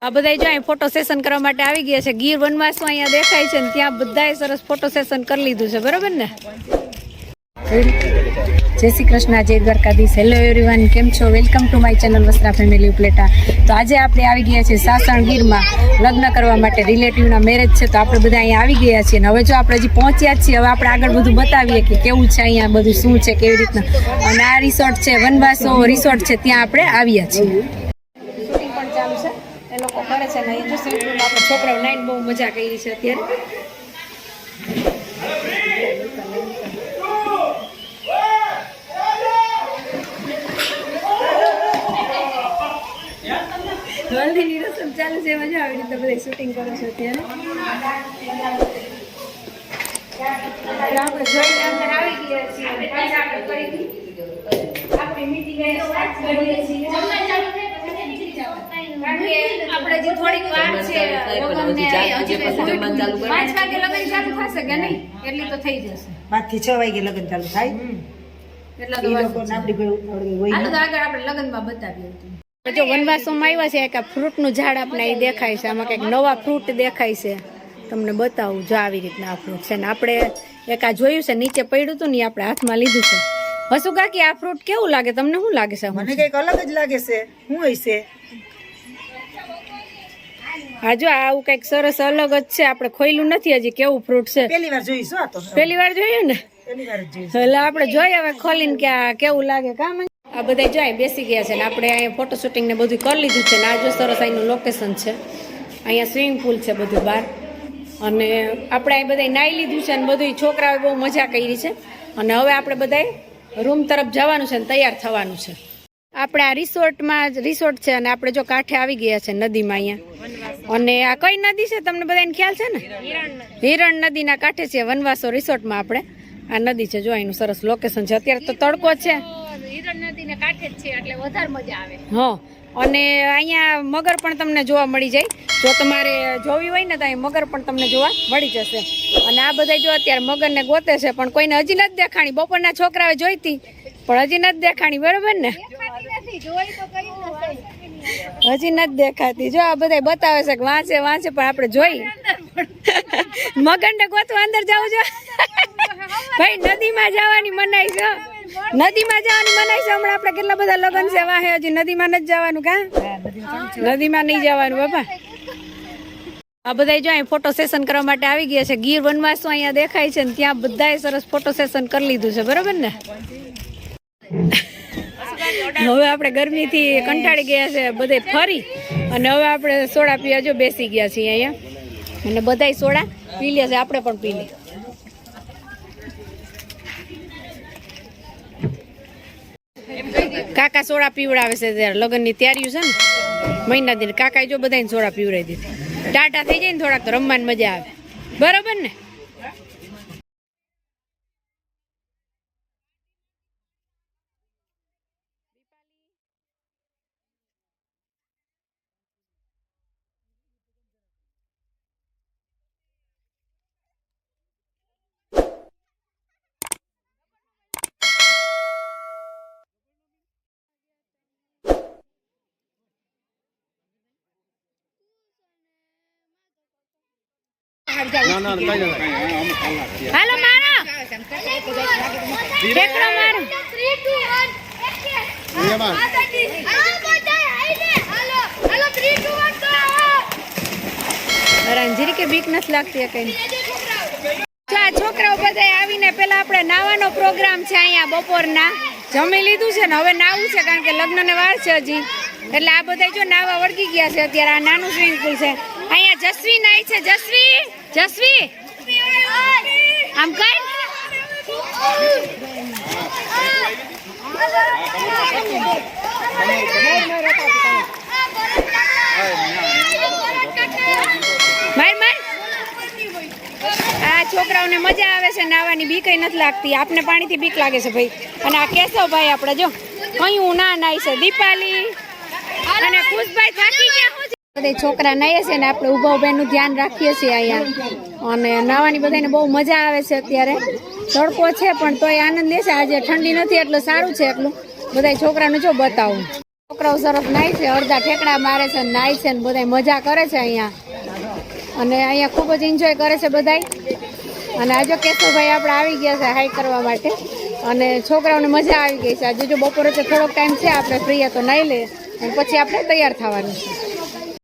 આ બધા જો અહીં ફોટો સેશન કરવા માટે આવી ગયા છે. ગીર વનવાસમાં અહીંયા દેખાય છે ને ત્યાં બધાએ સરસ ફોટો સેશન કરી લીધું છે, બરોબર ને? જય શ્રી કૃષ્ણ, જય દ્વારકાધીશ. હેલો એવરીવન, કેમ છો? Welcome to my channel Vastra family Upleta. તો આજે આપણે આવી ગયા છીએ સાસણ ગીરમાં લગ્ન કરવા માટે. રિલેટિવના મેરેજ છે તો આપણે બધા અહીંયા આવી ગયા છીએ. અને હવે જો આપણે હજી પહોંચ્યા છીએ, હવે આપણે આગળ બધું બતાવીએ કે કેવું છે અહીંયા, બધું શું છે, કેવી રીતના. અને આ રિસોર્ટ છે વનવાસો રિસોર્ટ છે, ત્યાં આપણે આવ્યા છીએ. શૂટિંગ પણ ચાલુ છે, એ લોકો કરે છે. ને જો સ્વિમિંગ પુલમાં આપણે છોકરાઓ નાઈને બહુ મજા કરી છે અત્યારે. હલ્દીની રસમ ચાલુ છે, મજા આવી રીતે બધા શૂટિંગ કરો છો અત્યારે. આપણે જોઈને અંદર આવી ગયા છીએ. પાછા આપણે ફરીથી આપણી મીટિંગ સ્ટાર્ટ કરીએ છીએ. આપણે જે થોડીક વાર છે લગ્નને, હજી 5 વાગે લગ્ન ચાલુ થશે કે નહીં? એટલી તો થઈ જશે. 5 થી 6 વાગે લગ્ન ચાલુ થાય. એટલા તો આગળ આપણે લગ્નમાં બતાવીએ. જો વનવાસોમાં આવ્યા છે, એક ફ્રૂટનું ઝાડ આપણે અહીં દેખાય છે. આમાં કંઈક નવા ફ્રૂટ દેખાય છે, તમને બતાવું. જો આવી રીતના આ ફ્રૂટ છે ને આપણે એક આ જોયું છે, નીચે પડ્યું હતું ને આપણે હાથમાં લીધું છે. હસુ કાકી, આ ફ્રૂટ કેવું લાગે તમને? શું લાગે છે? મને કંઈક અલગ જ લાગે છે. શું હોય છે? હા જો આવું કંઈક સરસ અલગ જ છે. આપણે ખોયલું નથી હજી, કેવું ફ્રૂટ છે. પહેલી વાર જોઈશું. આ તો પહેલી વાર જોઈએ ને, પહેલી વાર જ જોઈશું. એટલે આપણે જોઈએ હવે ખોલીને કે આ કેવું લાગે. કામ આ બધા જો અહીં બેસી ગયા છે ને આપણે અહીંયા ફોટો શૂટિંગ ને બધું કરી લીધું છે. ને આ જો સરસ અહીંનું લોકેશન છે. અહીંયા સ્વિમિંગ પુલ છે બધું બહાર. અને આપણે અહીં બધા નાહી લીધું છે ને બધું. છોકરાઓએ બહુ મજા કરી છે. અને હવે આપણે બધાએ રૂમ તરફ જવાનું છે ને તૈયાર થવાનું છે. આપણે આ રિસોર્ટ છે અને આપણે જો કાંઠે આવી ગયા છે નદીમાં અહીંયા. અને આ કઈ નદી છે તમને બધાને ખ્યાલ છે ને? હિરણ નદીના કાંઠે છે વનવાસો રિસોર્ટમાં આપણે. આ નદી છે જો, અહીંનું સરસ લોકેશન છે. અત્યારે તો તડકો છે, નદીના કાંઠે જ છે એટલે વધારે મજા આવે. હા, અને અહીંયા મગર પણ તમને જોવા મળી જાય. જો તમારે જોવી હોય ને તો અહીં મગર પણ તમને જોવા મળી જશે. અને આ બધા જો અત્યારે મગરને ગોતે છે પણ કોઈને હજી નથી દેખાણી. બપોરના છોકરાએ જોઈતી પણ હજી નથી દેખાણી, બરોબર ને? હજી નથી દેખાતી. જો આ બધા બતાવે છે કે વાંચે પણ આપણે જોઈ મગરને ગોતવા અંદર જવું છે. ભાઈ નદીમાં જવાની મનાઈ છે, નદીમાં જવાની મનાઈ છે. હમણાં આપણે કેટલા બધા લગ્ન છે વાહે, હજી નદીમાં નથી જવાનું. કા નદીમાં નહીં જવાનું બાપા. આ બધા જો અહીં ફોટો સેશન કરવા માટે આવી ગયા છે. ગીર વનવાસો અહીંયા દેખાય છે ને ત્યાં બધાએ સરસ ફોટો સેશન કરી લીધું છે, બરોબર ને? હવે આપણે ગરમીથી કંટાળી ગયા છે બધે ફરી, અને હવે આપણે સોડા પીવા જો બેસી ગયા છીએ અહીંયા. અને બધાય સોડા પી લે છે, આપણે પણ પી લઈએ. કાકા સોડા પીવડાવે છે. ત્યારે લગ્નની તૈયારીઓ છે ને મહિના દિન, કાકાએ જો બધાને સોડા પીવડાવી દીધી. ટાટા થઈ જાય ને થોડાક તો રમવાની મજા આવે, બરોબર ને? હાલો મારો ઠેકડો મારો. રંજીરી કે બીક નથી લાગતી કઈ? આ છોકરાઓ બધા આવીને પેલા આપણે નાવાનો પ્રોગ્રામ છે અહીંયા. બપોરના જમી લીધું છે ને હવે નાવું છે, કારણ કે લગ્નને વાર છે હજી. એટલે આ બધા જો નાવા વળગી ગયા છે અત્યારે. આ નાનું સ્વિમિંગ પુલ છે. અહીંયા જસ્વી નાઈ છે. જસ્વી આમ કઈ આ છોકરાઓને મજા આવે છે નાવાની. બીક નથી લાગતી. આપને પાણીથી બીક લાગે છે ભાઈ. અને આ કેશવભાઈ આપણે જો કયું ના નાય છે. દીપાલી અને ખુશભાઈ થાકી ગયા. બધા છોકરા નાય છે ને આપણે ઉભા ઉભા એનું ધ્યાન રાખીએ છીએ અહીંયા. અને નાવાની બધાને બહુ મજા આવે છે અત્યારે. તડકો છે પણ તોય આનંદ લેશે. આજે ઠંડી નથી એટલે સારું છે. એટલું બધા છોકરાને જો બતાવું. છોકરાઓ સરસ નાય છે, અડધા ઠેકડા મારે છે, નાય છે ને બધા મજા કરે છે અહીંયા. અને અહીંયા ખૂબ જ એન્જોય કરે છે બધાય. અને આજે કેશવભાઈ આપણે આવી ગયા છે હાઈક કરવા માટે અને છોકરાઓને મજા આવી ગઈ છે. આજે જો બપોરે તો થોડોક ટાઈમ છે આપણે ફ્રી તો નાઈ લે અને પછી આપણે તૈયાર થવાનું છે.